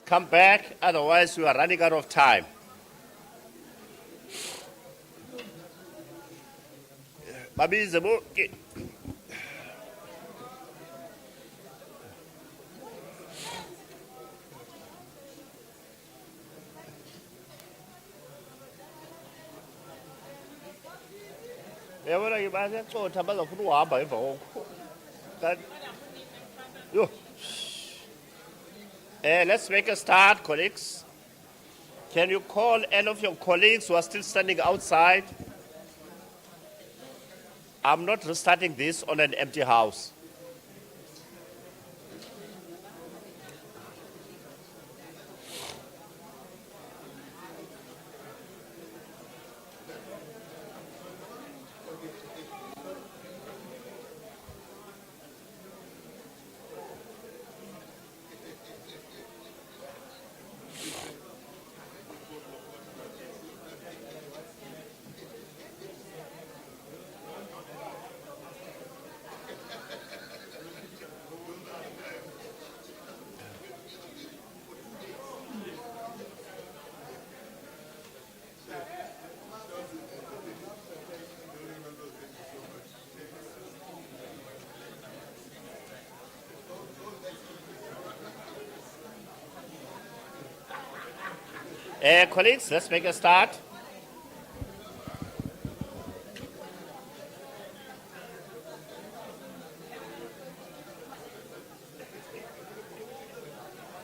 come back, otherwise we are running out of time. Babize bonke. Yabona ke bayacotha bazofuna uhamba emva kokho. Yo. Let's make a start, colleagues. Can you call any of your colleagues who are still standing outside? I'm not restarting this on an empty house. Colleagues, let's make a start.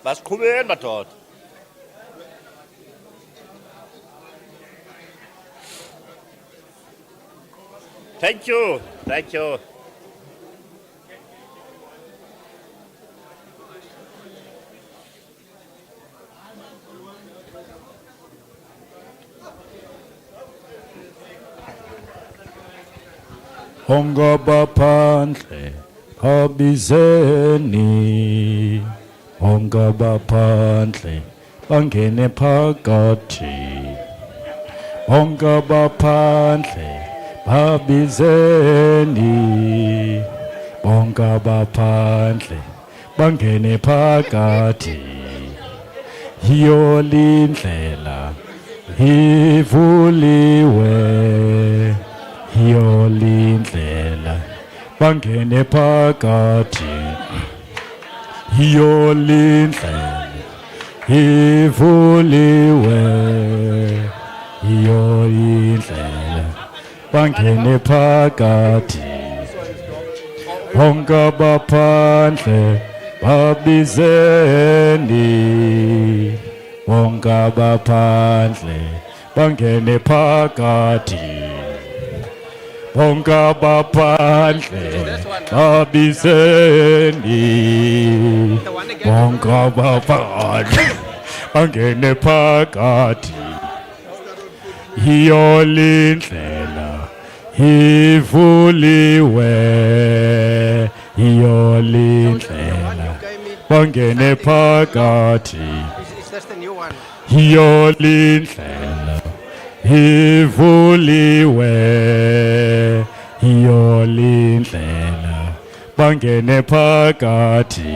Basiqhubeni madoda. Thank you. Thank you. Ongabaphandle abizeni, ongabaphandle bangene phakathi, ongabaphandle babizeni, ongabaphandle bangene phakathi, yolindlela ivuliwe. Yolindlela bangene phakathi, yolindlela ivuliwe, yolindlela bangene phakathi, ongabaphandle babizeni, ongabaphandle bangene phakathi. Ongabaphandle babizeni, ongabaphandle bangene phakathi, yolindlela ivuliwe, yolindlela bangene phakathi, yolindlela ivuliwe, yolindlela bangene phakathi,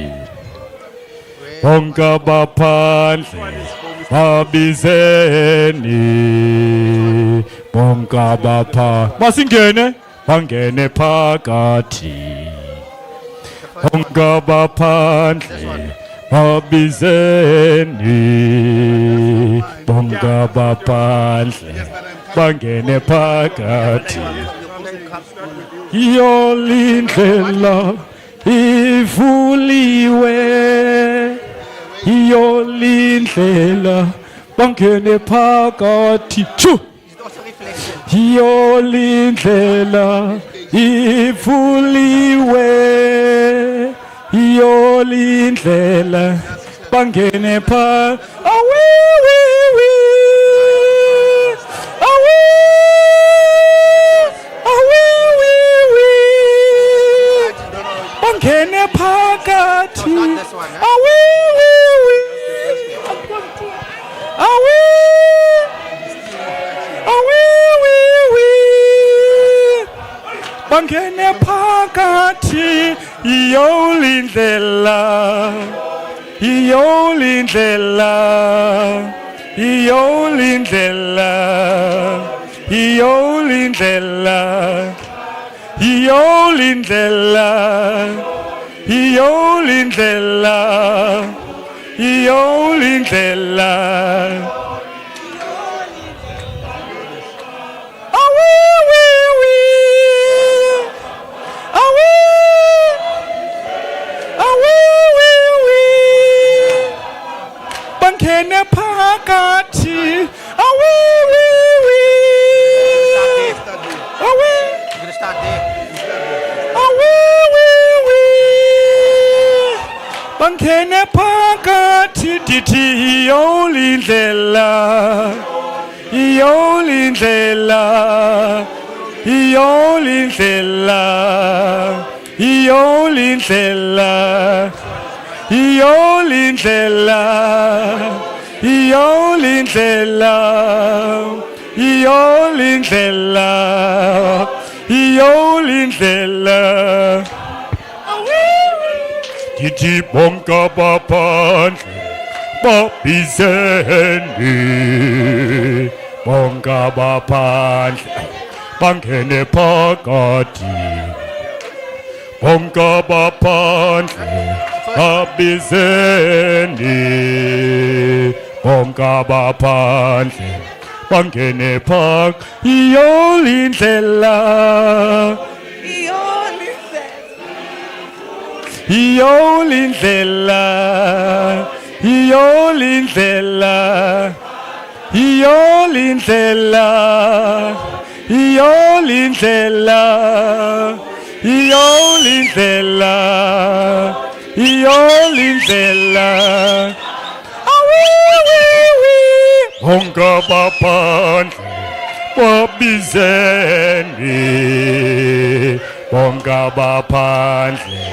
ongabaphandle babizeni, ongabaphandle masingene bangene phakathi, ongabaphandle babizeni, ongabaphandle bangene phakathi, yolindlela ivuliwe, yolindlela bangene phakathi, yolindlela ivuliwe, yolindlela bangene phakathi, bangene phakathi, bangene phakathi, yolindlela iyolindlela iyolindlela iyolindlela iyolindlela iyolindlela iyolindlela bangene phakathi bangene phakathi dithi iyolindlela iyolindlela iyolindlela iyolindlela iyolindlela iyolindlela iyolindlela iyolindlela dithi bonke abaphandle babizeni bonke abaphandle bangene phakathi bonke abaphandle babizeni bonke abaphandle bangene phakathi iyolindlela iyolindlela iyolindlela iyolindlela iyolindlela iyolindlela iyolindlela bonke abaphandle babizeni bonke abaphandle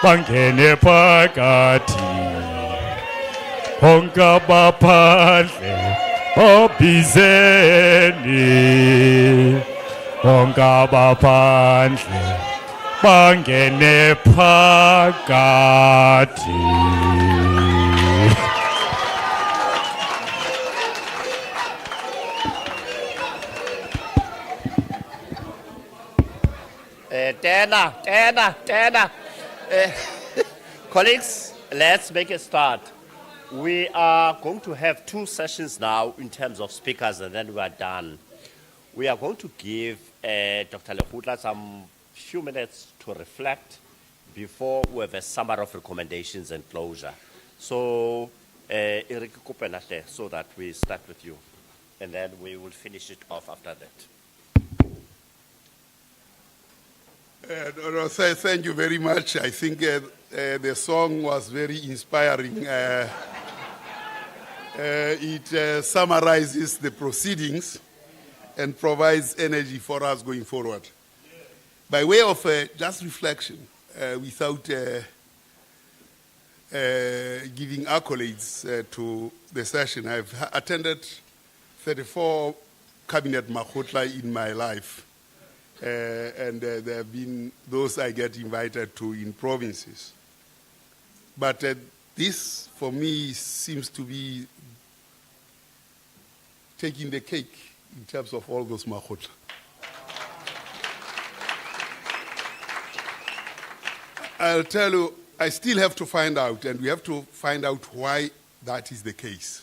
bangene phakathi bonke abaphandle babizeni bonke abaphandle bangene phakathi. Tena. Colleagues, let's make a start. We are going to have 2 sessions now in terms of speakers, and then we are done. We are going to give Dr. Lekgutla some few minutes to reflect before we have a summary of recommendations and closure. So, Eric Kupenatle, so that we start with you, and then we will finish it off after that. Thank you very much. I think the song was very inspiring. It summarizes the proceedings and provides energy for us going forward. By way of just reflection, without giving accolades to the session, I've attended 34 cabinet makgotla in my life. And there have been those I get invited to in provinces. But this, for me, seems to be taking the cake in terms of all those makgotla. I'll tell you, I still have to find out, and we have to find out why that is the case.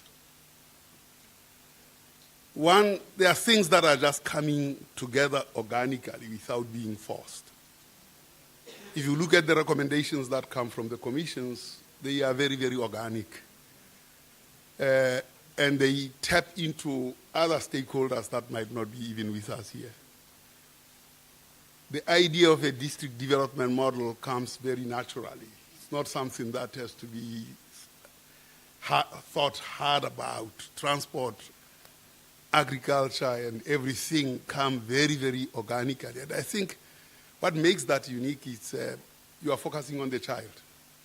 One, there are things that are just coming together organically without being forced. If you look at the recommendations that come from the commissions, they are very, very organic. And they tap into other stakeholders that might not be even with us here. The idea of a district development model comes very naturally. It's not something that has to be thought hard about. Transport, agriculture, and everything come very, very organically. And I think what makes that unique is you are focusing on the child.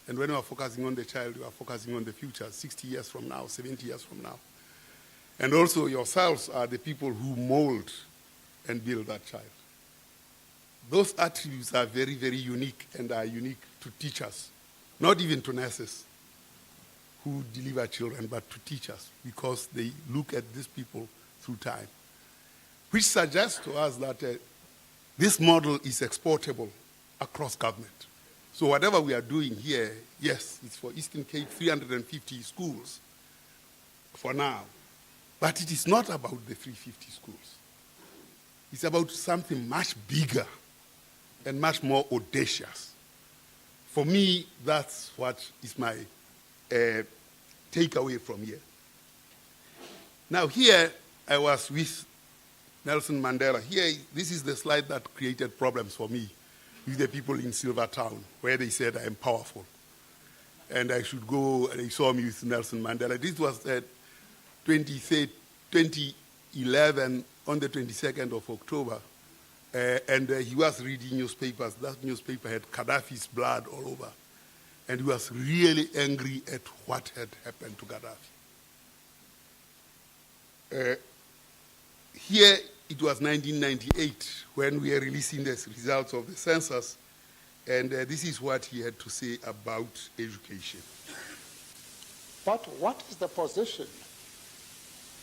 And when you are focusing on the child, you are focusing on the future, 60 years from now, 70 years from now. And also yourselves are the people who mold and build that child. Those attributes are very, very unique and are unique to teachers, not even to nurses. who deliver children, but to teachers, because they look at these people through time, which suggests to us that this model is exportable across government. So whatever we are doing here, yes, it's for Eastern Cape, 350 schools for now. But it is not about the 350 schools. It's about something much bigger and much more audacious. For me, that's what is my takeaway from here. Now here, I was with Nelson Mandela. Here, this is the slide that created problems for me with the people in Silvertown, where they said I am powerful. And I should go, and they saw me with Nelson Mandela. This was 2011, on the 22nd of October. And he was reading newspapers. That newspaper had Gaddafi's blood all over. And he was really angry at what had happened to Gaddafi. Here, it was 1998 when we were releasing the results of the census, and this is what he had to say about education. But what is the position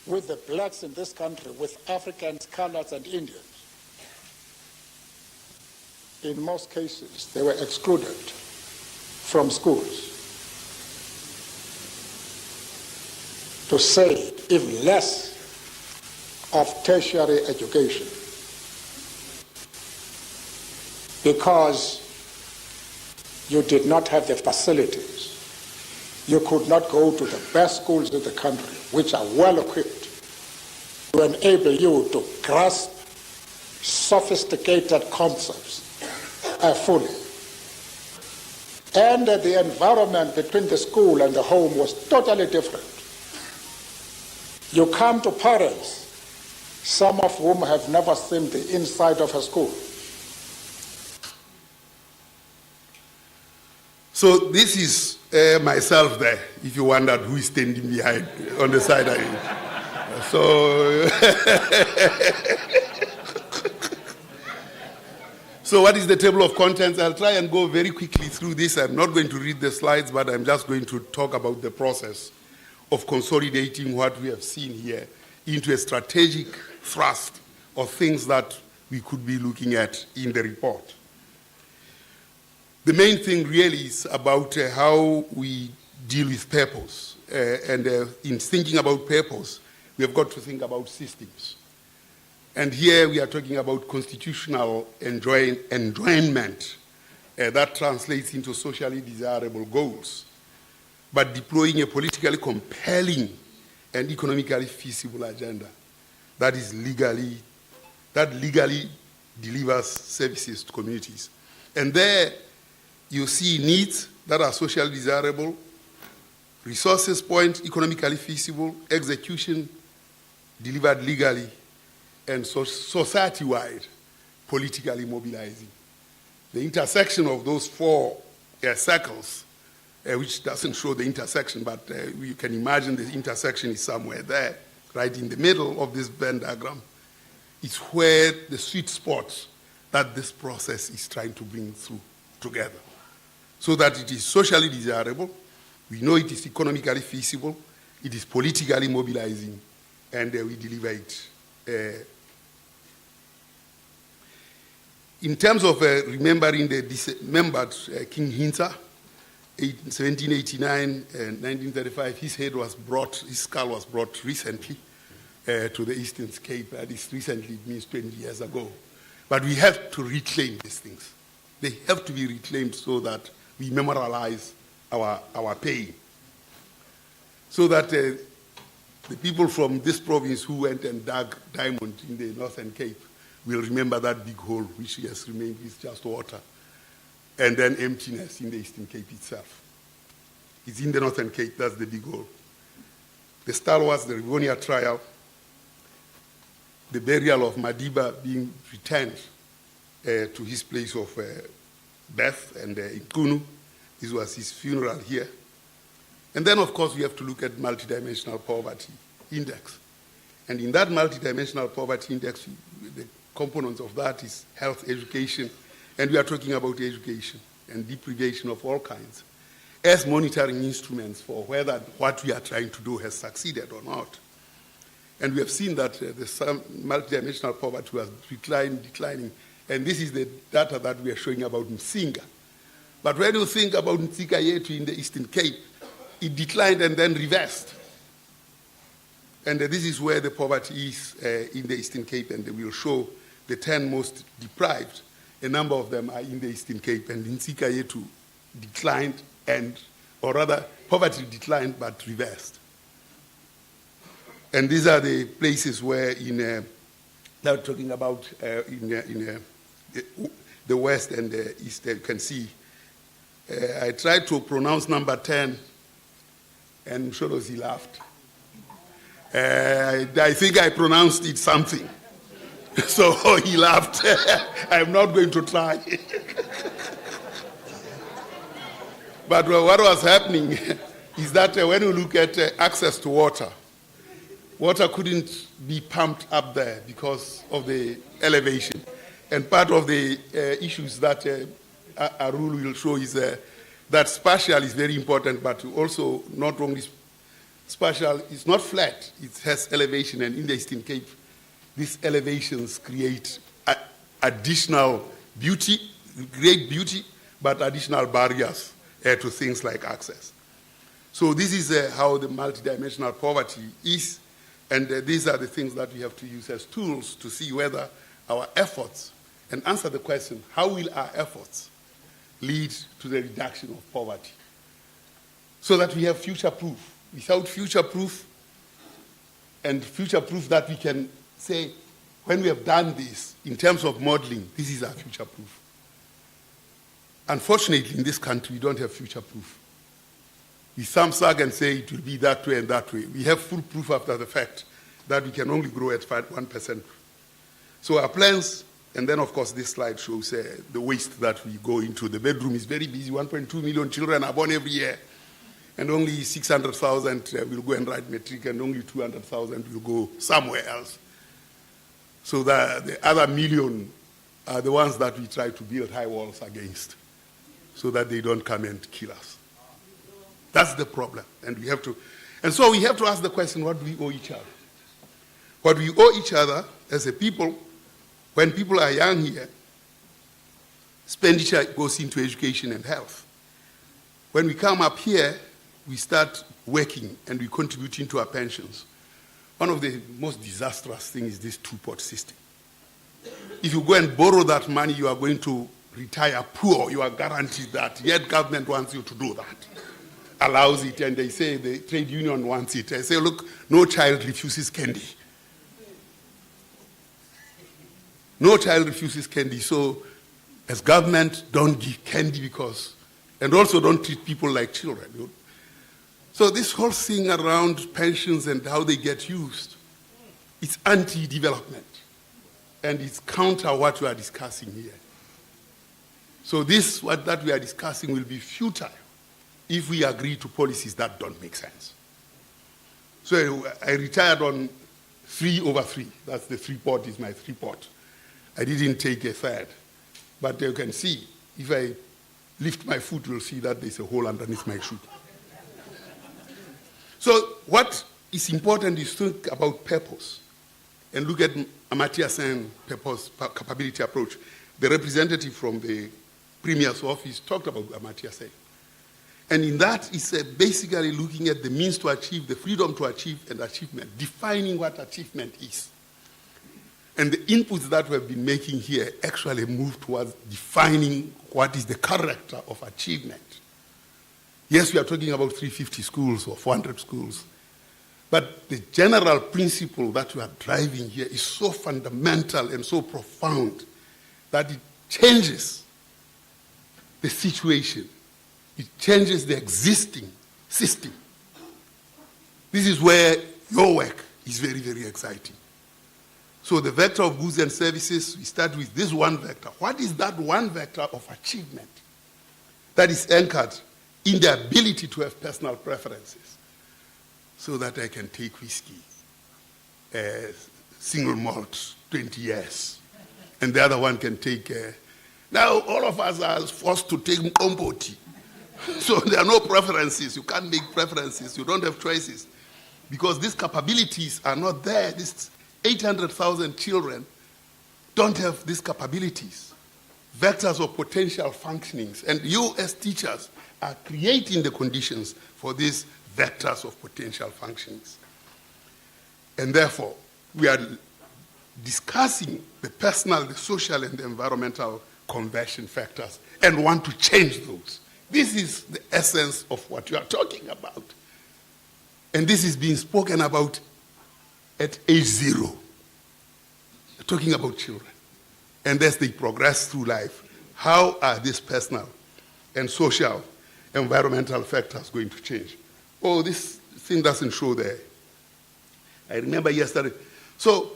with the blacks in this country, with Africans, coloreds, and Indians? In most cases, they were excluded from schools. To say even less of tertiary education, because you did not have the facilities. You could not go to the best schools in the country, which are well equipped to enable you to grasp sophisticated concepts fully. And the environment between the school and the home was totally different. You come to parents, some of whom have never seen the inside of a school. So this is myself there, if you wondered who is standing behind on the side. So, so what is the table of contents? I'll try and go very quickly through this. I'm not going to read the slides, but I'm just going to talk about the process of consolidating what we have seen here into a strategic thrust of things that we could be looking at in the report. The main thing really is about how we deal with purpose. And in thinking about purpose, we have got to think about systems. And here we are talking about constitutional enjoyment that translates into socially desirable goals, but deploying a politically compelling and economically feasible agenda that legally delivers services to communities. And there you see needs that are socially desirable, resources point, economically feasible, execution delivered legally, and society-wide, politically mobilizing. The intersection of those four circles, which doesn't show the intersection, but you can imagine the intersection is somewhere there, right in the middle of this Venn diagram. It's where the sweet spots that this process is trying to bring through together, so that it is socially desirable, we know it is economically feasible, it is politically mobilizing, and we deliver it. In terms of remembering the dismembered King Hintsa, 1789 and 1935, his skull was brought recently to the Eastern Cape. That is recently, it means 20 years ago. But we have to reclaim these things. They have to be reclaimed so that we memorialize our pain. So that the people from this province who went and dug diamond in the Northern Cape will remember that big hole which has remained with just water, and then emptiness in the Eastern Cape itself. It's in the Northern Cape, that's the big hole. The star was the Rivonia trial, the burial of Madiba being returned to his place of birth, and in Kunu, this was his funeral here. And then, of course, we have to look at multidimensional poverty index. And in that multidimensional poverty index, the components of that is health, education, and we are talking about education and deprivation of all kinds. as monitoring instruments for whether what we are trying to do has succeeded or not. And we have seen that the multidimensional poverty was declining, and this is the data that we are showing about Msinga. But when you think about Msinga Yetu in the Eastern Cape, it declined and then reversed. And this is where the poverty is in the Eastern Cape, and we will show the 10 most deprived. A number of them are in the Eastern Cape, and Msinga Yetu declined, or rather, poverty declined but reversed. And these are the places where they're talking about in the West and the East, you can see. I tried to pronounce number 10, and Msholozi laughed. I think I pronounced it something. So he laughed. I'm not going to try. But what was happening is that when you look at access to water, water couldn't be pumped up there because of the elevation. And part of the issues that Arul will show is that spatial is very important, but also not only spatial, it's not flat, it has elevation, and in the Eastern Cape, these elevations create additional beauty, great beauty, but additional barriers to things like access. So this is how the multidimensional poverty is, and these are the things that we have to use as tools to see whether our efforts, and answer the question, how will our efforts lead to the reduction of poverty? So that we have future-proof. Without future-proof, and future-proof that we can say, when we have done this, in terms of modeling, this is our future-proof. Unfortunately, in this country, we don't have future-proof. We thumbsag and say it will be that way and that way. We have full proof after the fact that we can only grow at 1%. So our plans, and then of course this slide shows the waste that we go into. The bedroom is very busy. 1.2 million children are born every year, and only 600,000 will go and write matric, and only 200,000 will go somewhere else. So the other million are the ones that we try to build high walls against, so that they don't come and kill us. That's the problem, and so we have to ask the question: what do we owe each other? What we owe each other as a people, when people are young here, expenditure goes into education and health. When we come up here, we start working and we contribute into our pensions. One of the most disastrous things is this two-pot system. If you go and borrow that money, you are going to retire poor. You are guaranteed that. Yet government wants you to do that. Allows it, and they say the trade union wants it. They say, look, no child refuses candy. No child refuses candy. So as government, don't give candy because, and also don't treat people like children. So this whole thing around pensions and how they get used, it's anti-development. And it's counter what we are discussing here. So this, that we are discussing will be futile if we agree to policies that don't make sense. So I retired on 3/3. That's the 3-pot is my 3-pot. I didn't take a third. But you can see, if I lift my foot, you'll see that there's a hole underneath my shoe. So what is important is to think about purpose and look at Amartya Sen's purpose capability approach. The representative from the Premier's office talked about Amartya Sen. And in that, it's basically looking at the means to achieve, the freedom to achieve, and achievement, defining what achievement is. And the inputs that we have been making here actually move towards defining what is the character of achievement. Yes, we are talking about 350 schools or 400 schools, but the general principle that we are driving here is so fundamental and so profound that it changes the situation. It changes the existing system. This is where your work is very, very exciting. So the vector of goods and services, we start with this one vector. What is that one vector of achievement that is anchored in the ability to have personal preferences so that I can take whiskey, single malt, 20 years, and the other one can take... now all of us are forced to take Mkomboti. So there are no preferences. You can't make preferences. You don't have choices. Because these capabilities are not there. These 800,000 children don't have these capabilities. Vectors of potential functionings. And you as teachers are creating the conditions for these vectors of potential functionings. And therefore, we are discussing the personal, the social, and the environmental conversion factors and want to change those. This is the essence of what you are talking about. And this is being spoken about at age 0. We're talking about children. And as they progress through life, how are these personal and social environmental factors going to change? Oh, this thing doesn't show there. I remember yesterday. So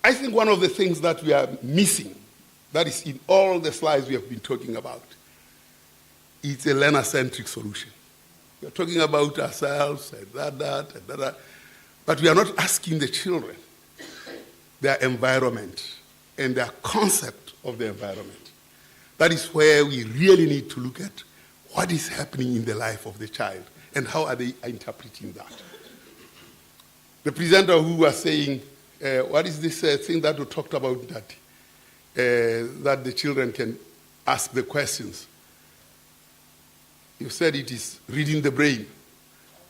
I think one of the things that we are missing, that is in all the slides we have been talking about, is a learner-centric solution. We are talking about ourselves and that, but we are not asking the children their environment and their concept of the environment. That is where we really need to look at what is happening in the life of the child and how are they interpreting that. The presenter who was saying, what is this thing that we talked about that the children can ask the questions? You said it is reading the brain.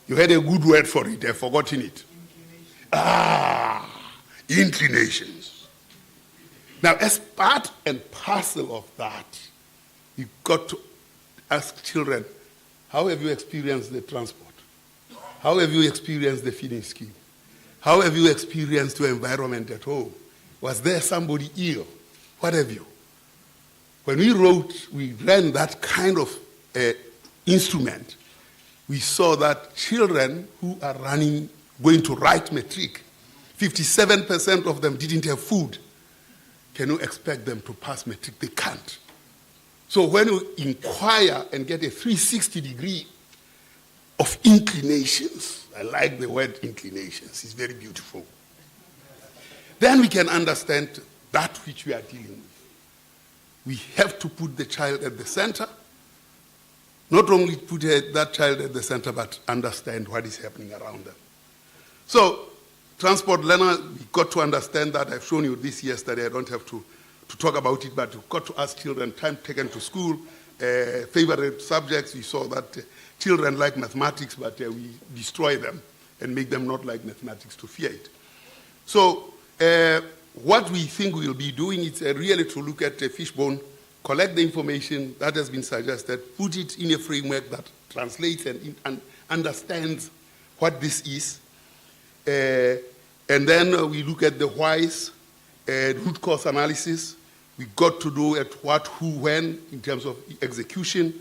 You had a good word for it. I've forgotten it. Inclinations. Now, as part and parcel of that, you've got to ask children, how have you experienced the transport? How have you experienced the feeding scheme? How have you experienced your environment at home? Was there somebody ill? What have you? When we ran that kind of instrument, we saw that children who are going to write matric, 57% of them didn't have food. Can you expect them to pass matric? They can't. So when you inquire and get a 360 degree of inclinations, I like the word inclinations, it's very beautiful. Then we can understand that which we are dealing with. We have to put the child at the center. Not only put that child at the center, but understand what is happening around them. So, transport learner, we've got to understand that. I've shown you this yesterday. I don't have to talk about it, but you've got to ask children time taken to school, favorite subjects. We saw that children like mathematics, but we destroy them and make them not like mathematics to fear it. So, what we think we'll be doing is really to look at the fishbone, collect the information that has been suggested, put it in a framework that translates and understands what this is. And then we look at the whys, root cause analysis. We got to do at what, who, when in terms of execution.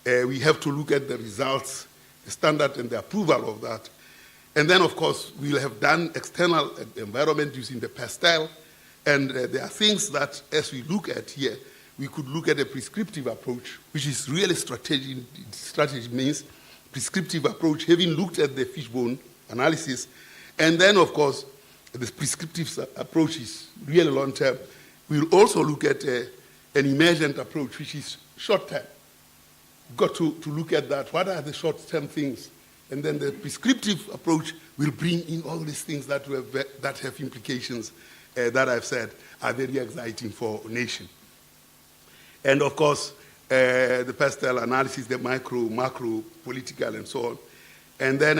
We have to look at the results, the standard and the approval of that. And then, of course, we'll have done external environment using the pastel. And there are things that, as we look at here, we could look at a prescriptive approach, which is really strategy. Strategy means prescriptive approach, having looked at the fishbone analysis. And then, of course, the prescriptive approach is really long-term. We'll also look at an emergent approach, which is short-term. We've got to look at that. What are the short-term things? And then the prescriptive approach will bring in all these things that have implications that I've said are very exciting for a nation. And of course, the pastel analysis, the micro, macro, political, and so on. And then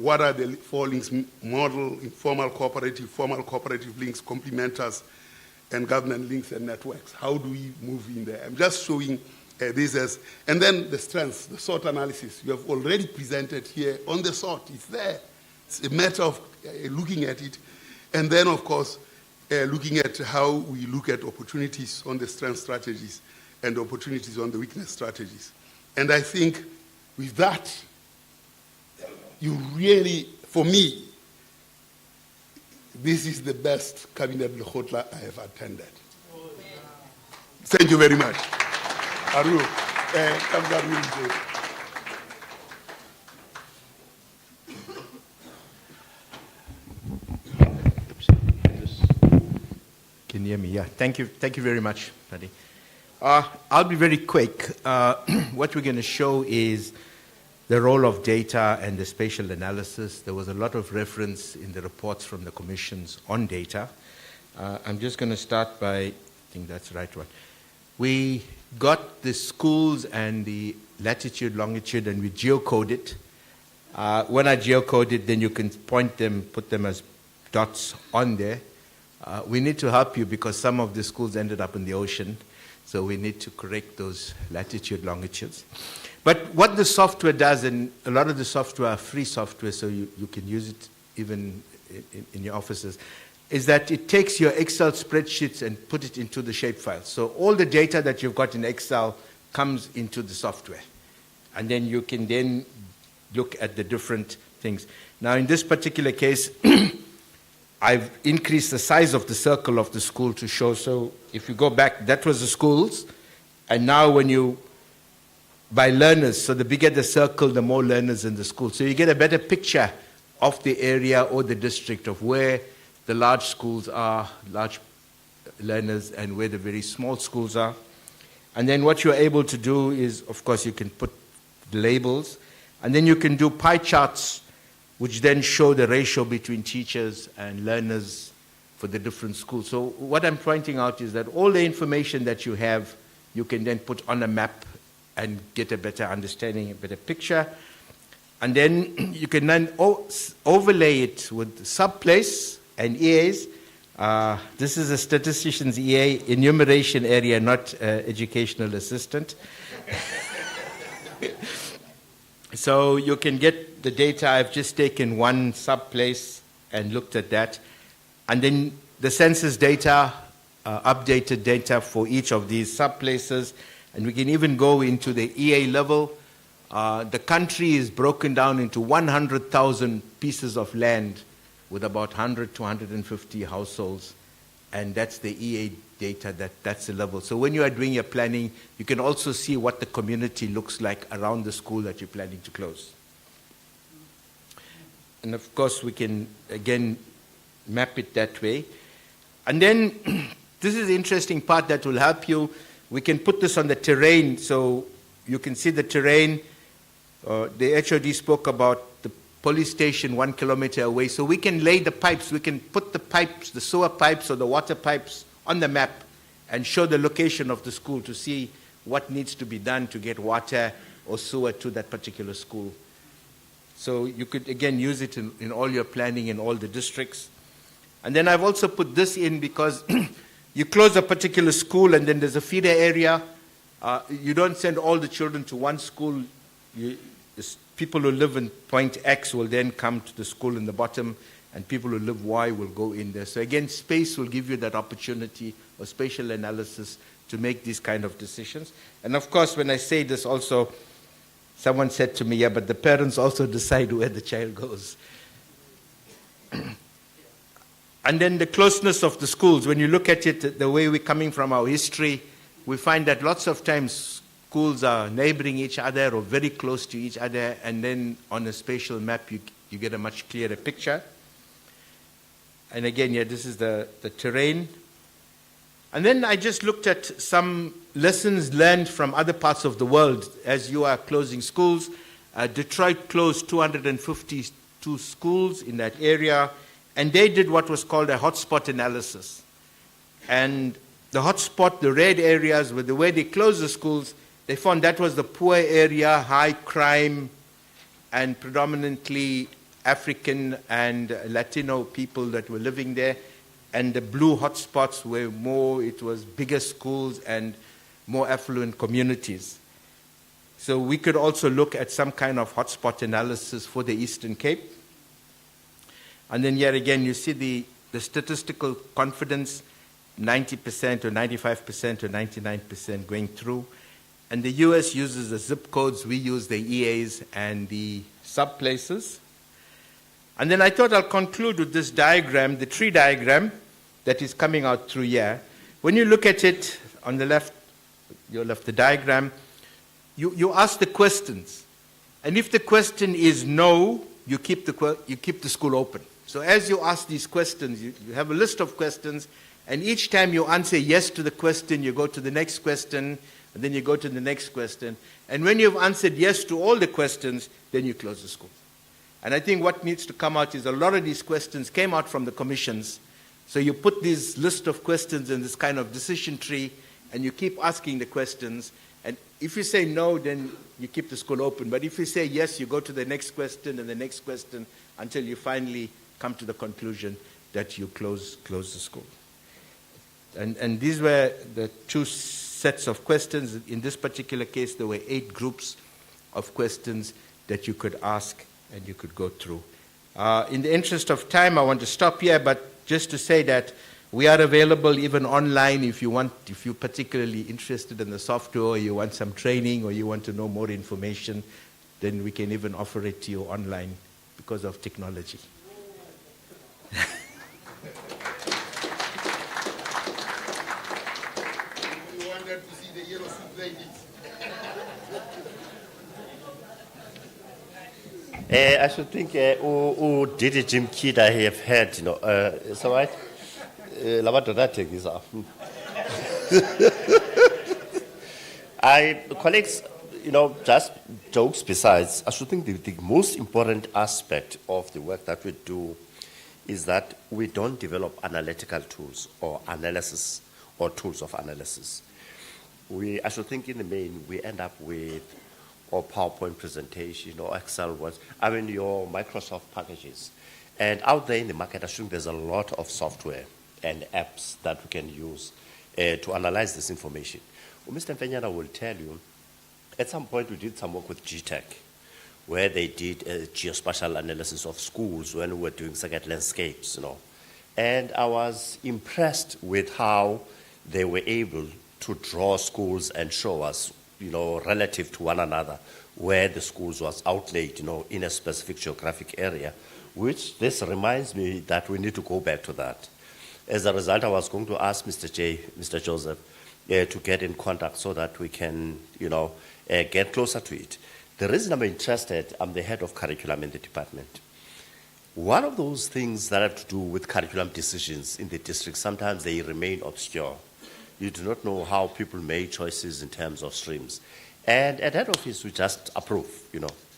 what are the 4 links model, informal cooperative, formal cooperative links, complementers, and government links and networks? How do we move in there? I'm just showing this as, and then the strengths, the SWOT analysis. You have already presented here on the SWOT. It's there. It's a matter of looking at it. And then, of course, looking at how we look at opportunities on the strength strategies and opportunities on the weakness strategies. And I think with that, you really, for me, this is the best Cabinet Lekgotla I have attended. Thank you very much. Aru, Can you hear me? Yeah. Thank you very much, Paddy. I'll be very quick. What we're going to show is the role of data and the spatial analysis. There was a lot of reference in the reports from the commissions on data. I'm just going to start by, I think that's the right one. We got the schools and the latitude, longitude, and we geocoded. When I geocoded, then you can point them, put them as dots on there. We need to help you because some of the schools ended up in the ocean, so we need to correct those latitude, longitudes. But what the software does, and a lot of the software are free software, so you can use it even in your offices, is that it takes your Excel spreadsheets and put it into the shapefile. So all the data that you've got in Excel comes into the software. And then you can then look at the different things. Now, in this particular case, I've increased the size of the circle of the school to show. So if you go back, that was the schools. And now when you, by learners, so the bigger the circle, the more learners in the school. So you get a better picture of the area or the district of where the large schools are, large learners, and where the very small schools are. And then what you're able to do is, of course, you can put labels. And then you can do pie charts, which then show the ratio between teachers and learners for the different schools. So what I'm pointing out is that all the information that you have, you can then put on a map and get a better understanding, a better picture. And then you can then overlay it with subplace and EAs. This is a statistician's EA, enumeration area, not educational assistant. So you can get the data. I've just taken one subplace and looked at that. And then the census data, updated data for each of these subplaces. And we can even go into the EA level. The country is broken down into 100,000 pieces of land with about 100 to 150 households. And that's the EA data, that's the level. So when you are doing your planning, you can also see what the community looks like around the school that you're planning to close. And of course, we can, again, map it that way. And then, this is the interesting part that will help you. We can put this on the terrain, so you can see the terrain. The HOD spoke about the police station 1 kilometer away. So we can lay the pipes, we can put the pipes, the sewer pipes or the water pipes on the map and show the location of the school to see what needs to be done to get water or sewer to that particular school. So you could, again, use it in all your planning in all the districts. And then I've also put this in because you close a particular school and then there's a feeder area. You don't send all the children to one school. People who live in point X will then come to the school in the bottom, and people who live Y will go in there. So again, space will give you that opportunity or spatial analysis to make these kind of decisions. And of course, when I say this also, someone said to me, yeah, but the parents also decide where the child goes. And then the closeness of the schools. When you look at it, the way we're coming from our history, we find that lots of times schools are neighboring each other or very close to each other, and then on a spatial map, you get a much clearer picture. And again, yeah, this is the terrain. And then I just looked at some lessons learned from other parts of the world. As you are closing schools, Detroit closed 252 schools in that area, and they did what was called a hotspot analysis. And the hotspot, the red areas, where they closed the schools, they found that was the poor area, high crime, and predominantly African and Latino people that were living there. And the blue hotspots were more, it was bigger schools and more affluent communities. So we could also look at some kind of hotspot analysis for the Eastern Cape. And then here again, you see the statistical confidence, 90% or 95% or 99% going through. And the US uses the zip codes, we use the EAs and the subplaces. And then I thought I'll conclude with this diagram, the tree diagram that is coming out through here. When you look at it on the left, your left, the diagram, you ask the questions. And if the question is no, you keep the school open. So as you ask these questions, you have a list of questions, And each time you answer yes to the question, you go to the next question, and then you go to the next question. And when you've answered yes to all the questions, then you close the school. And I think what needs to come out is a lot of these questions came out from the commissions. So you put this list of questions in this kind of decision tree, and you keep asking the questions. And if you say no, then you keep the school open. But if you say yes, you go to the next question and the next question until you finally come to the conclusion that you close the school. And these were the two sets of questions. In this particular case, there were 8 groups of questions that you could ask and you could go through. In the interest of time, I want to stop here, but just to say that we are available even online if you're particularly interested in the software, or you want some training, or you want to know more information, then we can even offer it to you online because of technology. We wanted to see the yellow suit ladies. I should think, Didi Jim Kidd, I have heard, it's all right. Colleagues, just jokes besides, I should think the most important aspect of the work that we do is that we don't develop analytical tools or analysis or tools of analysis. I should think in the main, we end up with or PowerPoint presentation or Excel words, your Microsoft packages. And out there in the market, I think there's a lot of software and apps that we can use to analyze this information. Well, Mr. Mfenyana will tell you, at some point we did some work with GTech, where they did a geospatial analysis of schools when we were doing circuit landscapes, And I was impressed with how they were able to draw schools and show us relative to one another, where the schools was outlaid, in a specific geographic area, which this reminds me that we need to go back to that. As a result, I was going to ask Mr. Joseph, to get in contact so that we can, get closer to it. The reason I'm interested, I'm the head of curriculum in the department. One of those things that have to do with curriculum decisions in the district, sometimes they remain obscure. You do not know how people make choices in terms of streams. And at head office, we just approve,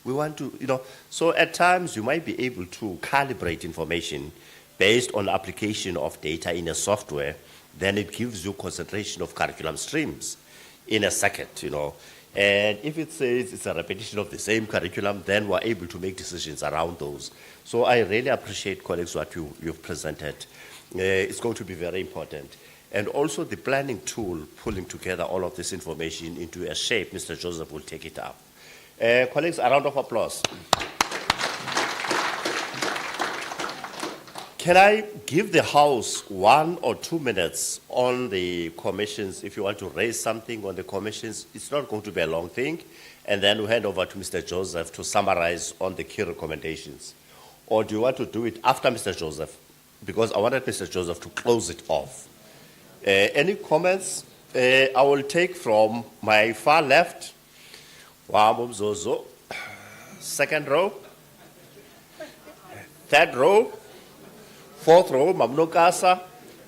We want to, so at times you might be able to calibrate information based on application of data in a software, then it gives you concentration of curriculum streams in a circuit, And if it says it's a repetition of the same curriculum, then we're able to make decisions around those. So I really appreciate, colleagues, what you've presented. It's going to be very important. And also the planning tool, pulling together all of this information into a shape, Mr. Joseph will take it up. Colleagues, a round of applause. Can I give the House 1 or 2 minutes on the commissions? If you want to raise something on the commissions, it's not going to be a long thing. And then we'll hand over to Mr. Joseph to summarize on the key recommendations. Or do you want to do it after Mr. Joseph? Because I wanted Mr. Joseph to close it off. Any comments? I will take from my far left. Zozo. Second row. Third row. Fourth row, Mamnokasa.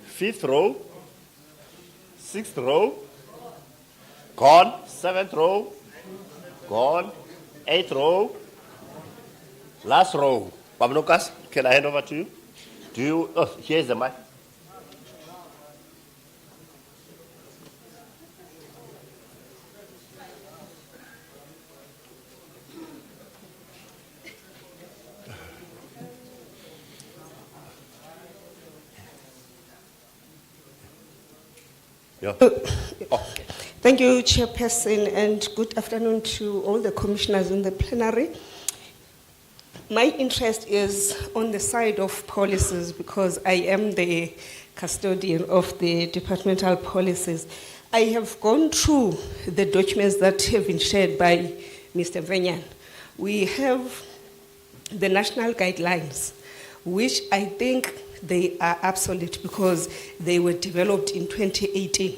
Fifth row. Sixth row. Gone. Seventh row. Gone. Eighth row. Last row. Mamnokas, can I hand over to you? Here's the mic. Yeah. Thank you, Chairperson, and good afternoon to all the commissioners in the plenary. My interest is on the side of policies because I am the custodian of the departmental policies. I have gone through the documents that have been shared by Mr. Mfenyana. We have the national guidelines, which I think they are obsolete because they were developed in 2018.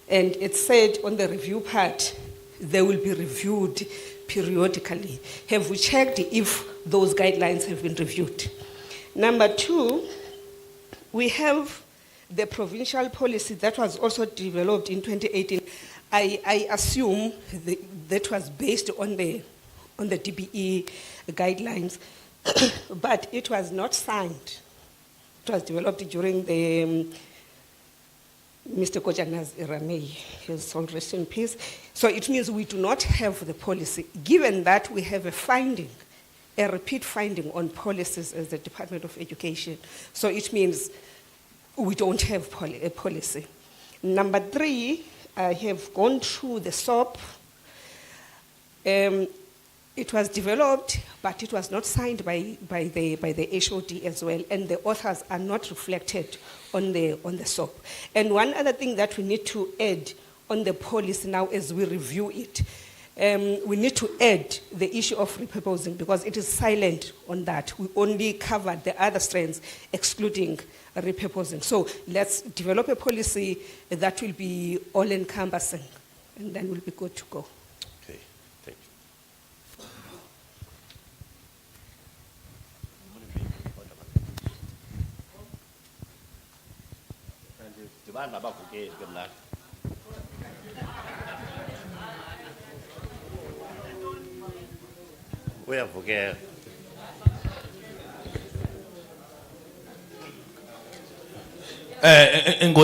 And it said on the review part, they will be reviewed periodically. Have we checked if those guidelines have been reviewed? Number 2, we have the provincial policy that was also developed in 2018, I assume that was based on the DBE guidelines, but it was not signed. It was developed during the Mr. Kojana's era, may his soul rest in peace. So it means we do not have the policy, given that we have a finding, a repeat finding on policies as the Department of Education. So it means we don't have a policy. Number 3, I have gone through the SOP. It was developed, but it was not signed by the HOD as well, and the authors are not reflected on the SOP. And one other thing that we need to add on the policy now as we review it, we need to add the issue of repurposing, because it is silent on that. We only covered the other strands, excluding repurposing. So let's develop a policy that will be all-encompassing, and then we'll be good to go. Okay, thank you. Uyavukela. Thank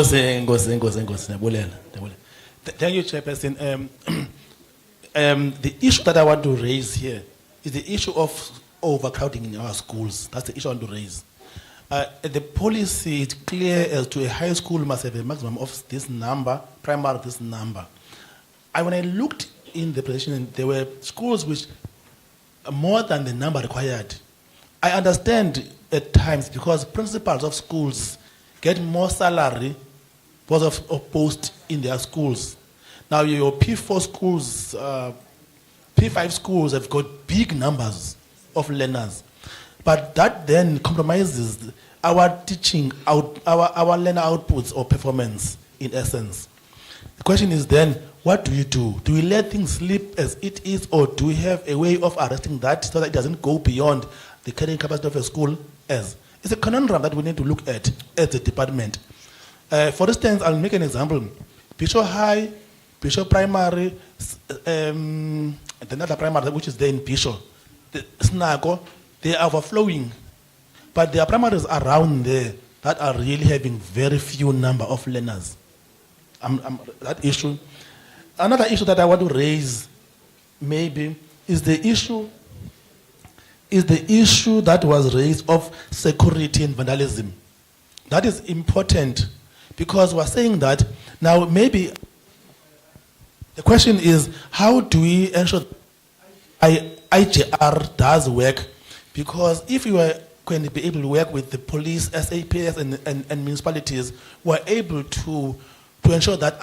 you, Chairperson. The issue that I want to raise here is the issue of overcrowding in our schools. That's the issue I want to raise. The policy is clear as to a high school must have a maximum of this number, primary this number. When I looked in the presentation, there were schools which are more than the number required. I understand at times because principals of schools get more salary because of posts in their schools. Now your P4 schools, P5 schools have got big numbers of learners. But that then compromises our teaching, our learner outputs or performance in essence. The question is then, what do we do? Do we let things slip as it is, or do we have a way of arresting that so that it doesn't go beyond the carrying capacity of a school as? It's a conundrum that we need to look at as a department. For instance, I'll make an example. Bishop High, Bishop Primary, another primary which is there in Bishop, the Snago, they are overflowing. But there are primaries around there that are really having very few number of learners. That issue. Another issue that I want to raise maybe is the issue that was raised of security and vandalism. That is important because we're saying that now maybe the question is, how do we ensure IGR does work? Because if you are going to be able to work with the police, SAPS, and municipalities, we're able to ensure that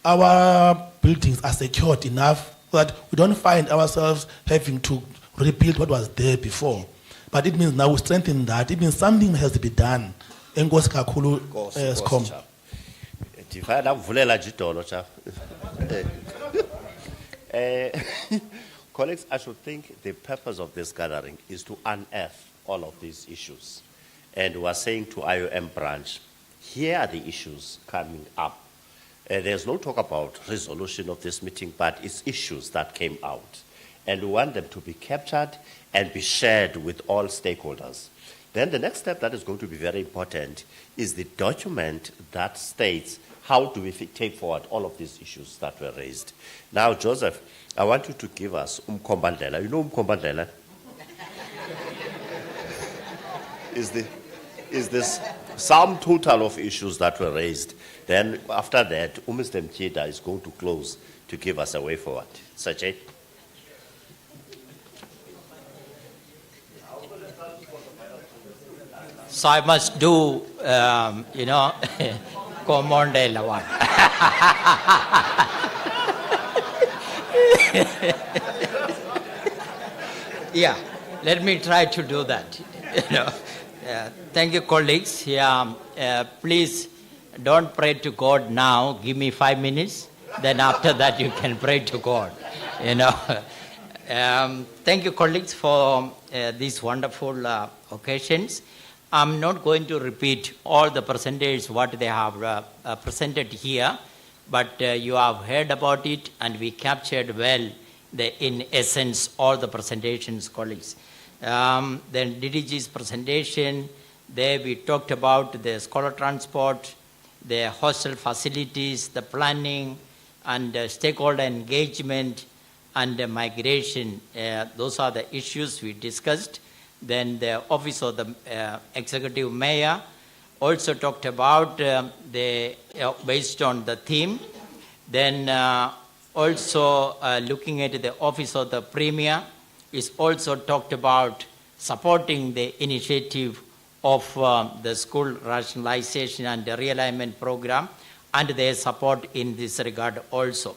our buildings are secured enough so that we don't find ourselves having to rebuild what was there before. But it means now we strengthen that. It means something has to be done. Enkosi kakhulu, Eskom. Colleagues, I should think the purpose of this gathering is to unearth all of these issues. And we are saying to IOM branch, here are the issues coming up. There's no talk about resolution of this meeting, but it's issues that came out. And we want them to be captured and be shared with all stakeholders. Then the next step that is going to be very important is the document that states how do we take forward all of these issues that were raised. Now, Joseph, I want you to give us Umkombandlela. You know Umkombandlela? Is this sum total of issues that were raised? Then after that, Mr. Mchida is going to close to give us a way forward. Sajay? So I must do, Commandela one. Yeah, let me try to do that. Thank you, colleagues. Please don't pray to God now. Give me 5 minutes. Then after that, you can pray to God. Thank you, colleagues, for these wonderful occasions. I'm not going to repeat all the presenters what they have presented here, but you have heard about it, and we captured well, in essence, all the presentations, colleagues. Then DDG's presentation, there we talked about the scholar transport, the hostel facilities, the planning, and stakeholder engagement, and migration. Those are the issues we discussed. Then the Office of the Executive Mayor also talked about based on the theme. Then also looking at the Office of the Premier is also talked about supporting the initiative of the school rationalization and the realignment program and their support in this regard also.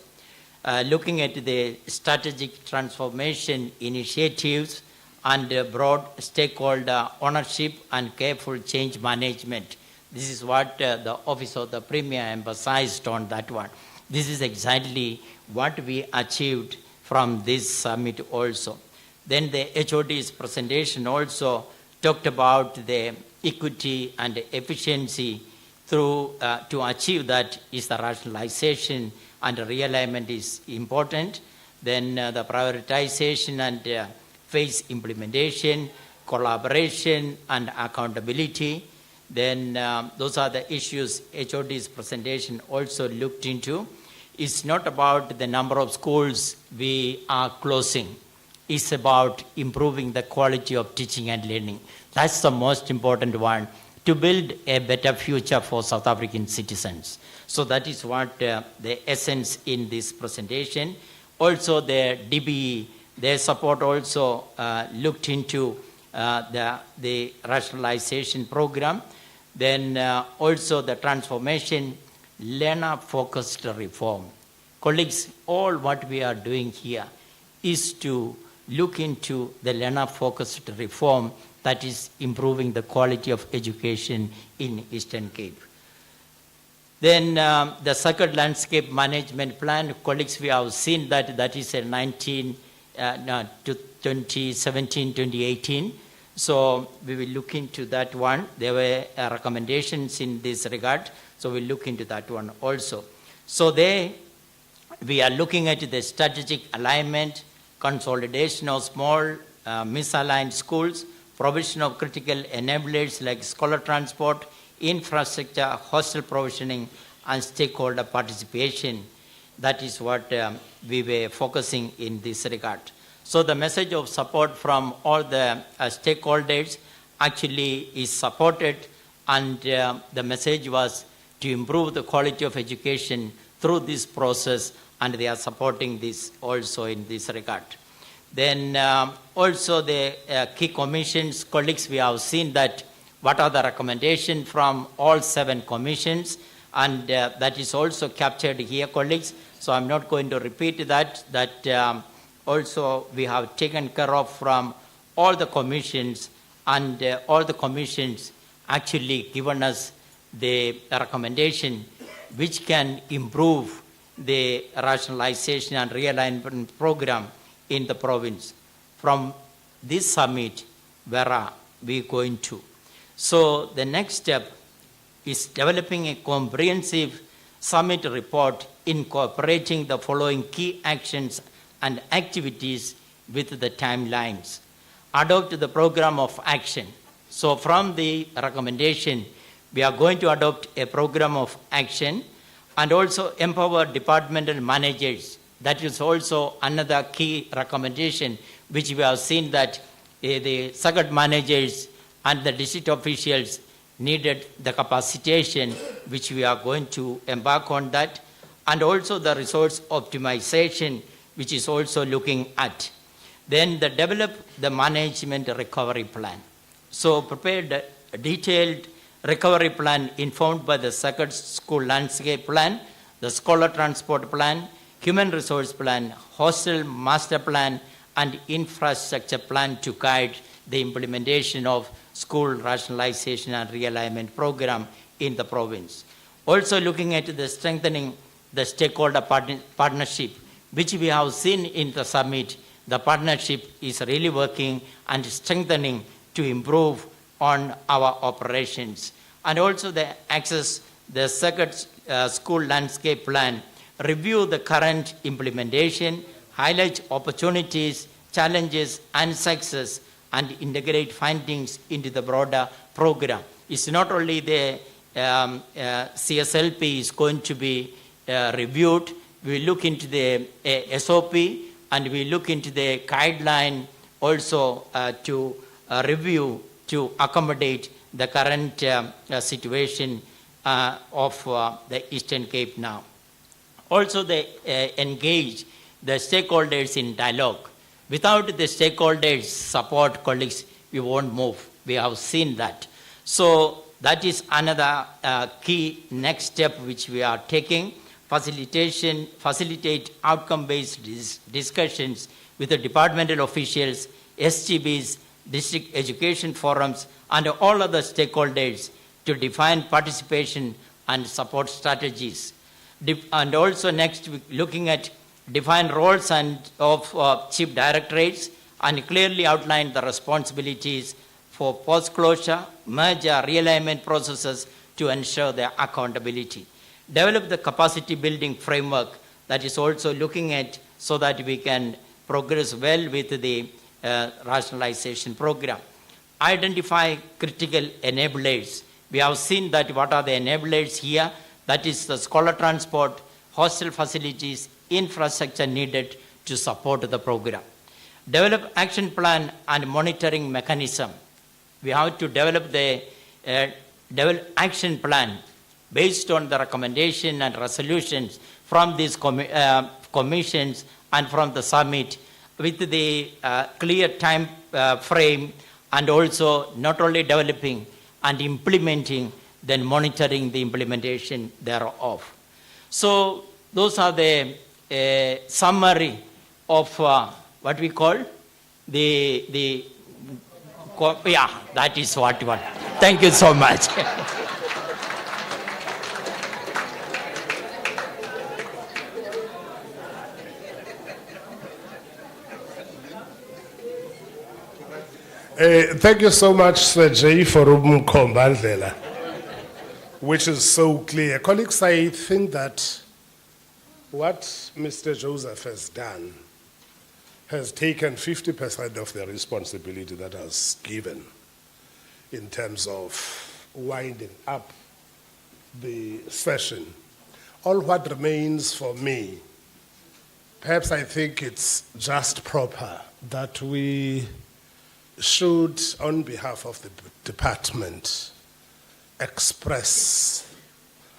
Looking at the strategic transformation initiatives and broad stakeholder ownership and careful change management. This is what the Office of the Premier emphasized on that one. This is exactly what we achieved from this summit also. Then the HOD's presentation also talked about the equity and efficiency through to achieve that is the rationalization and realignment is important. Then the prioritization and phase implementation, collaboration and accountability. Then those are the issues HOD's presentation also looked into. It's not about the number of schools we are closing. It's about improving the quality of teaching and learning. That's the most important one, to build a better future for South African citizens. So that is what the essence in this presentation. Also the DBE, their support also looked into the rationalization program. Then also the transformation, learner-focused reform. Colleagues, all what we are doing here is to look into the learner-focused reform that is improving the quality of education in Eastern Cape. Then the circuit landscape management plan, colleagues, we have seen that that is a 2017-2018. So we will look into that one. There were recommendations in this regard, so we'll look into that one also. So there we are looking at the strategic alignment, consolidation of small misaligned schools, provision of critical enablers like scholar transport, infrastructure, hostel provisioning, and stakeholder participation. That is what we were focusing in this regard. So the message of support from all the stakeholders actually is supported, and the message was to improve the quality of education through this process, and they are supporting this also in this regard. Then also the key commissions, colleagues, we have seen that what are the recommendations from all 7 commissions, and that is also captured here, colleagues. So I'm not going to repeat that. Also we have taken care of from all the commissions, and all the commissions actually given us the recommendation which can improve the rationalization and realignment program in the province. From this summit, where are we going to? So the next step is developing a comprehensive summit report incorporating the following key actions and activities with the timelines. Adopt the program of action. So from the recommendation, we are going to adopt a program of action and also empower departmental managers. That is also another key recommendation, which we have seen that the circuit managers and the district officials needed the capacitation, which we are going to embark on that, and also the resource optimization, which is also looking at. Then develop the management recovery plan. So prepared a detailed recovery plan informed by the circuit school landscape plan, the scholar transport plan, human resource plan, hostel master plan, and infrastructure plan to guide the implementation of school rationalization and realignment program in the province. Also looking at the strengthening the stakeholder partnership, which we have seen in the summit. The partnership is really working and strengthening to improve on our operations. And also the access the second school landscape plan, review the current implementation, highlight opportunities, challenges, and success, and integrate findings into the broader program. It's not only the CSLP is going to be reviewed, we look into the SOP, and we look into the guideline also to review to accommodate the current situation of the Eastern Cape now. Also, they engage the stakeholders in dialogue. Without the stakeholders' support, colleagues, we won't move. We have seen that. So that is another key next step which we are taking. Facilitate outcome-based discussions with the departmental officials, SGBs, district education forums, and all other stakeholders to define participation and support strategies. And also next, looking at define roles and of chief directorates and clearly outline the responsibilities for post-closure, merger, realignment processes to ensure their accountability. Develop the capacity building framework that is also looking at so that we can progress well with the rationalization program. Identify critical enablers. We have seen that what are the enablers here, that is the scholar transport, hostel facilities, infrastructure needed to support the program. Develop action plan and monitoring mechanism. We have to develop the action plan based on the recommendation and resolutions from these commissions and from the summit with the clear time frame, and also not only developing and implementing, then monitoring the implementation thereof. So those are the summary of what we call that is what we want. Thank you so much. Thank you so much, Sir Jay, for Umkombandlela, which is so clear. Colleagues, I think that what Mr. Joseph has done has taken 50% of the responsibility that I was given in terms of winding up the session. All what remains for me, perhaps I think it's just proper that we should, on behalf of the department, express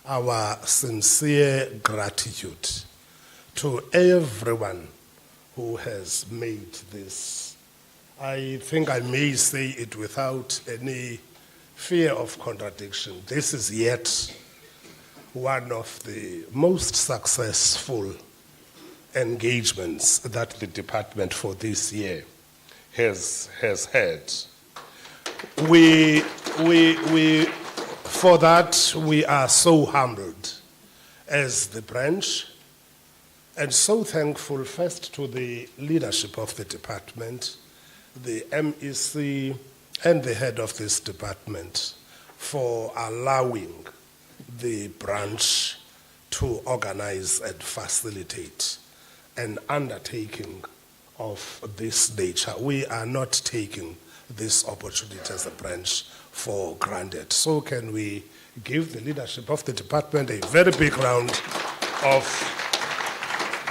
our sincere gratitude to everyone who has made this. I think I may say it without any fear of contradiction. This is yet one of the most successful engagements that the department for this year has had. For that, we are so humbled as the branch, and so thankful first to the leadership of the department, the MEC, and the head of this department for allowing the branch to organize and facilitate an undertaking of this nature. We are not taking this opportunity as a branch for granted. So can we give the leadership of the department a very big round of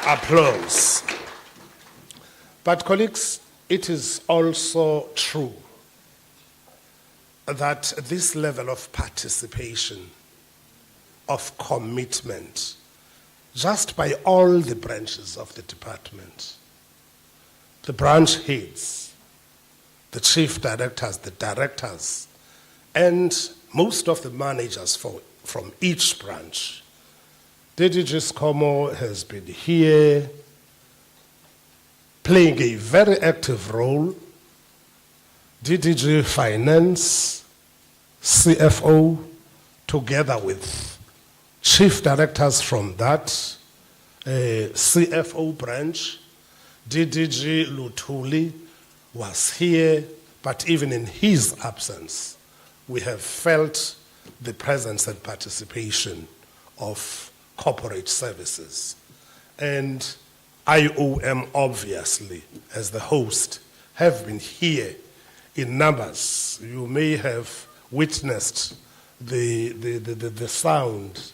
applause. But colleagues, it is also true that this level of participation, of commitment, just by all the branches of the department, the branch heads, the chief directors, the directors, and most of the managers from each branch. DDG SCOMO has been here playing a very active role. DDG Finance, CFO, together with chief directors from that CFO branch. DDG Lutuli was here, but even in his absence, we have felt the presence and participation of corporate services. And IOM, obviously, as the host, have been here in numbers. You may have witnessed the sound,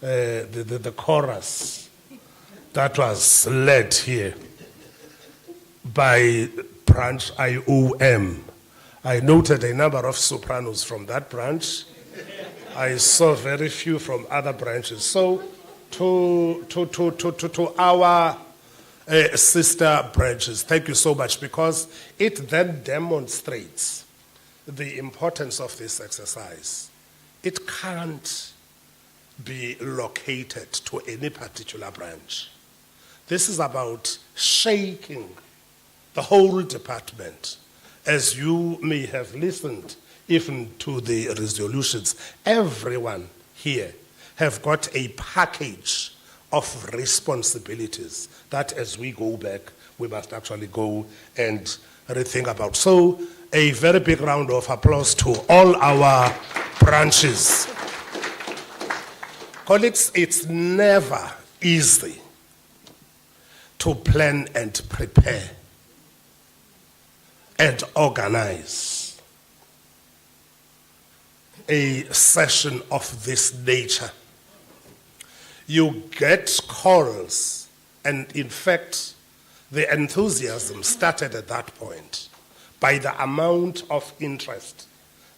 the chorus that was led here by branch IOM. I noted a number of sopranos from that branch. I saw very few from other branches. So to our sister branches, thank you so much, because it then demonstrates the importance of this exercise. It can't be located to any particular branch. This is about shaking the whole department. As you may have listened even to the resolutions, everyone here have got a package of responsibilities that as we go back, we must actually go and rethink about. So a very big round of applause to all our branches. Colleagues, it's never easy to plan and prepare and organize a session of this nature. You get calls, and in fact, the enthusiasm started at that point by the amount of interest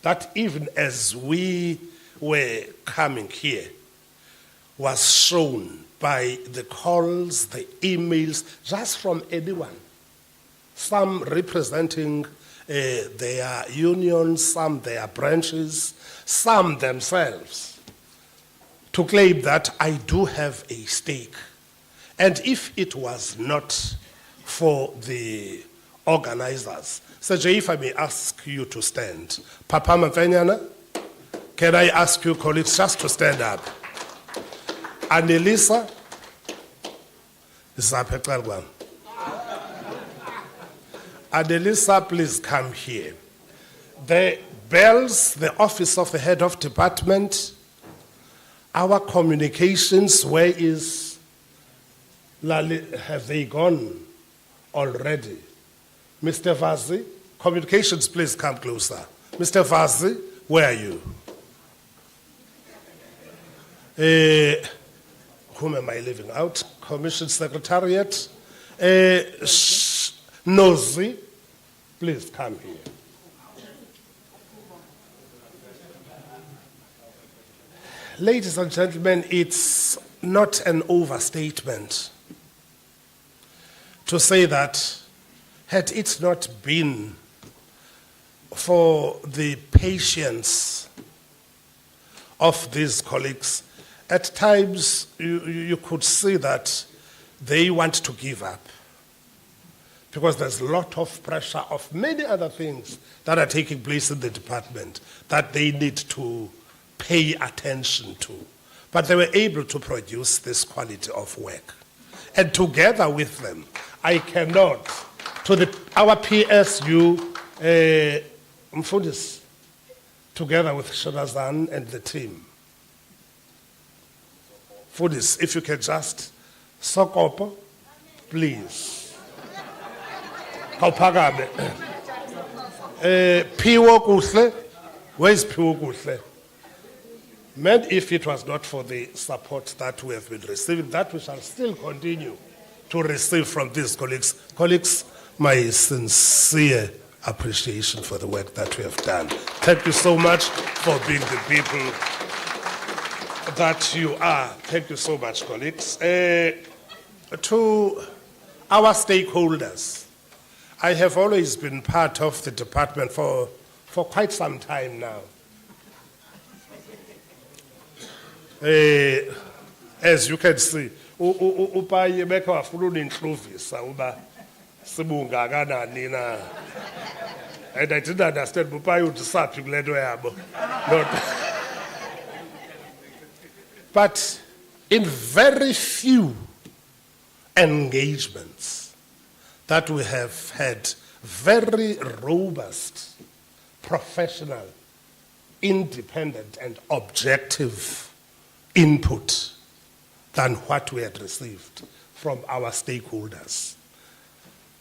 that even as we were coming here was shown by the calls, the emails, just from anyone. Some representing their unions, some their branches, some themselves, to claim that I do have a stake. And if it was not for the organizers, Sergey, if I may ask you to stand. Papa Mafenyana, can I ask you colleagues just to stand up? Annelisa, Zapekalwan. Annelisa, please come here. The bells, the office of the head of department, our communications, where is Lali? Have they gone already? Mr. Vazi, communications, please come closer. Mr. Vazi, where are you? Whom am I leaving out? Commission Secretariat. Nozi, please come here. Ladies and gentlemen, it's not an overstatement to say that had it not been for the patience of these colleagues, at times you could see that they want to give up, because there's a lot of pressure of many other things that are taking place in the department that they need to pay attention to. But they were able to produce this quality of work. And together with them, I cannot, our PSU, Mfundis, together with Shadazan and the team. Mfundis, if you can just sock up, please. Kaupagame. Piwo Kusle, where is Piwo Kusle? Man, if it was not for the support that we have been receiving, that we shall still continue to receive from these colleagues. Colleagues, my sincere appreciation for the work that we have done. Thank you so much for being the people that you are. Thank you so much, colleagues. To our stakeholders, I have always been part of the department for quite some time now. As you can see, upaye beka wafuna uninhluvisa uba sibunga kanani na. And I didn't understand upaye utisaphi kulento yabo. But in very few engagements that we have had very robust, professional independent and objective input than what we had received from our stakeholders.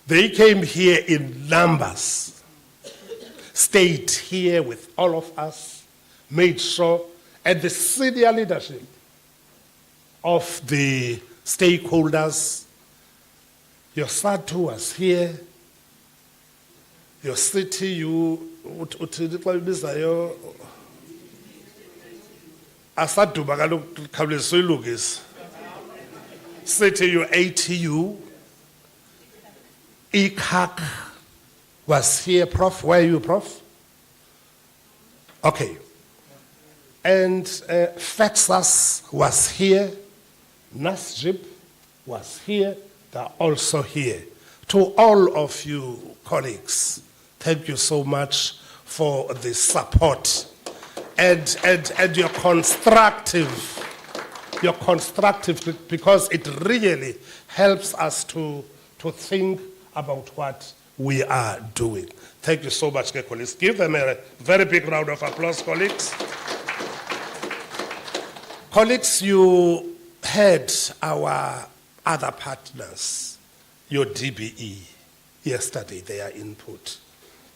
They came here in numbers, stayed here with all of us, made sure, and the senior leadership of the stakeholders, your SATU was here, your city, you, city, your ATU, ECAC was here, Prof. Where are you, Prof? Okay. And FETSAS was here, NASJIP was here, they're also here. To all of you colleagues, thank you so much for the support and your constructive, because it really helps us to think about what we are doing. Thank you so much, colleagues. Give them a very big round of applause, colleagues. Colleagues, you heard our other partners, your DBE, yesterday, their input,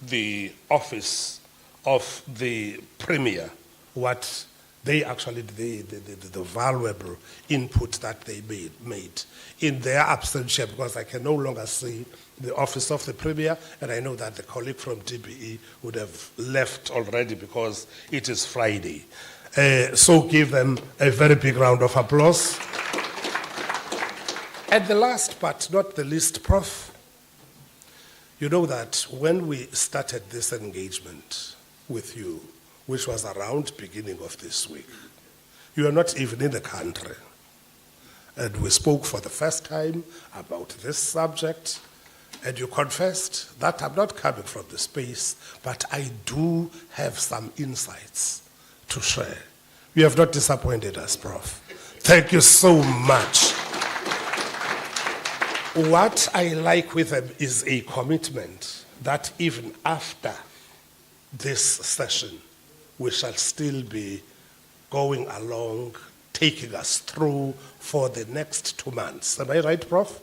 the office of the Premier, what they actually, the valuable input that they made in their absentia, because I can no longer see the office of the Premier, and I know that the colleague from DBE would have left already because it is Friday. So give them a very big round of applause. And the last but not the least, Prof, you know that when we started this engagement with you, which was around beginning of this week, you are not even in the country. And we spoke for the first time about this subject, and you confessed that I'm not coming from the space, but I do have some insights to share. You have not disappointed us, Prof. Thank you so much. What I like with them is a commitment that even after this session, we shall still be going along, taking us through for the next 2 months. Am I right, Prof?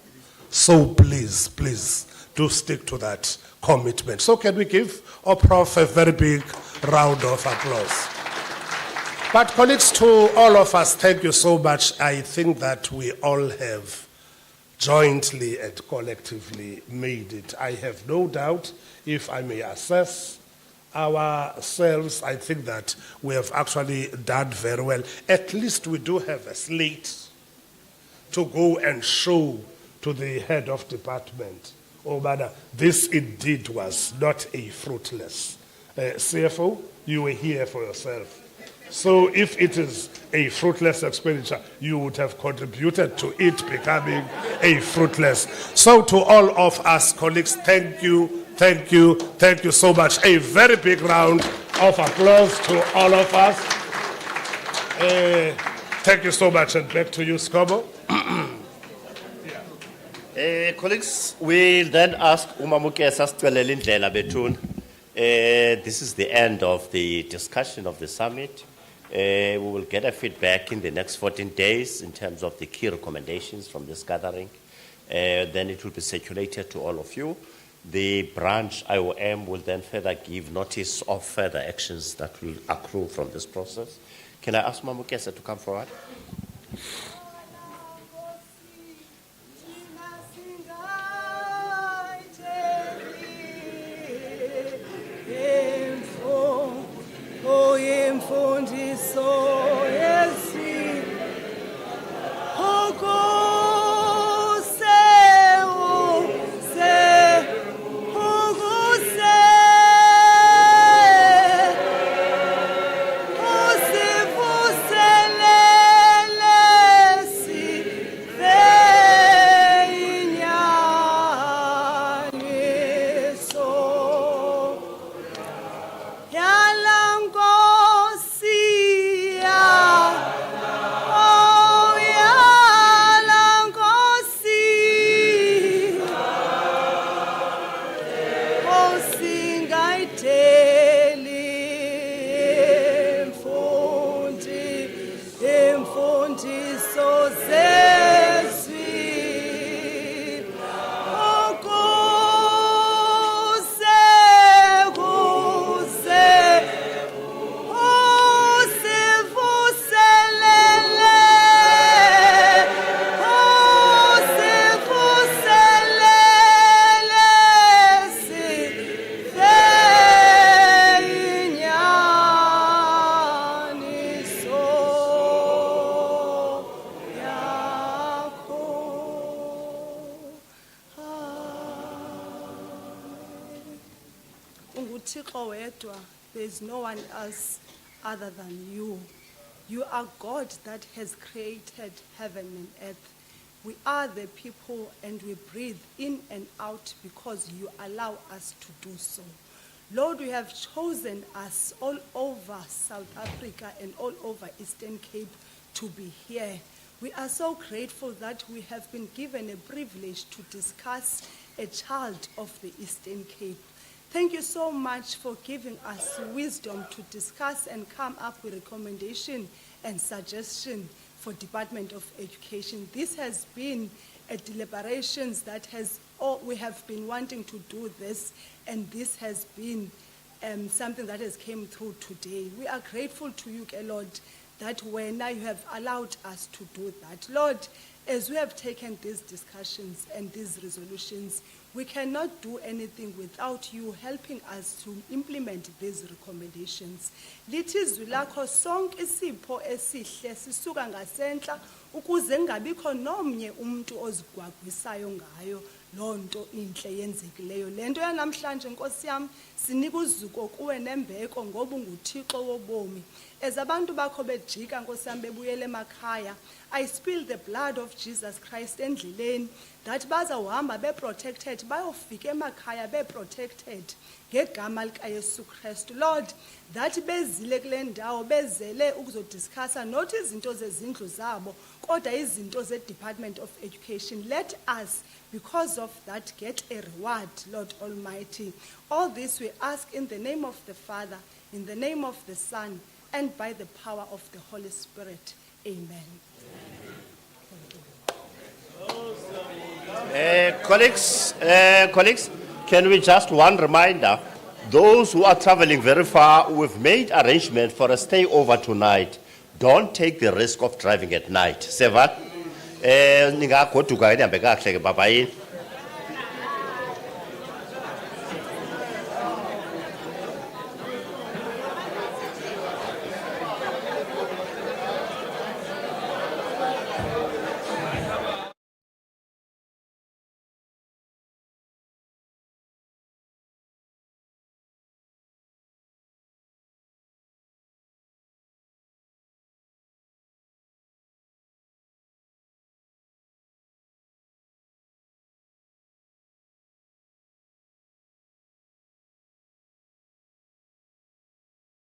So please, please do stick to that commitment. So can we give our Prof a very big round of applause? But colleagues, to all of us, thank you so much. I think that we all have jointly and collectively made it. I have no doubt, if I may assess ourselves, I think that we have actually done very well. At least we do have a slate to go and show to the head of department, oh, man, this indeed was not a fruitless. CFO, you were here for yourself. So if it is a fruitless expenditure, you would have contributed to it becoming a fruitless. So to all of us, colleagues, thank you, thank you, thank you so much. A very big round of applause to all of us. Thank you so much, and back to you, Skobo. Colleagues, we'll then ask Umamukesa Sicwelele Ndlela Bethune. This is the end of the discussion of the summit. We will get a feedback in the next 14 days in terms of the key recommendations from this gathering. Then it will be circulated to all of you. The branch IOM will then further give notice of further actions that will accrue from this process. Can I ask Mamukesa to come forward? UThixo wedwa, there is no one else other than you. You are God that has created heaven and earth. We are the people and we breathe in and out because you allow us to do so. Lord, we have chosen us all over South Africa and all over Eastern Cape to be here. We are so grateful that we have been given a privilege to discuss a child of the Eastern Cape. Thank you so much for giving us wisdom to discuss and come up with recommendation and suggestion for Department of Education. This has been a deliberations that we have been wanting to do this, and this has been something that has came through today. We are grateful to you, Lord, that now you have allowed us to do that. Lord, as we have taken these discussions and these resolutions, we cannot do anything without you helping us to implement these recommendations. Lithi izwi lakho sonke isipho esihle sisuka ngasentla ukuze ngabikho nomnye umuntu ozigwagwisayo ngayo lonto inhle yenzekileyo. Lento yanamhlanje Nkosi yami sinika uzuko kuwe nembeko ngoba unguThixo wobomi. As abantu bakho bejika Nkosi yami bebuyele emakhaya, I spill the blood of Jesus Christ endleleni that bazawuhamba be protected, bayofika emakhaya be protected ngegama lika Yesu Kristu. Lord, that bezile kule ndawo bezele ukuzodiscussa not izinto zezindlu zabo kodwa izinto ze Department of Education. Let us, because of that, get a reward, Lord Almighty. All this we ask in the name of the Father, in the name of the Son, and by the power of the Holy Spirit. Amen. Colleagues, can we just one reminder, those who are traveling very far, we've made arrangement for a stay over tonight. Don't take the risk of driving at night. Seva, ninga goduka nihambe kahle ke baba yini.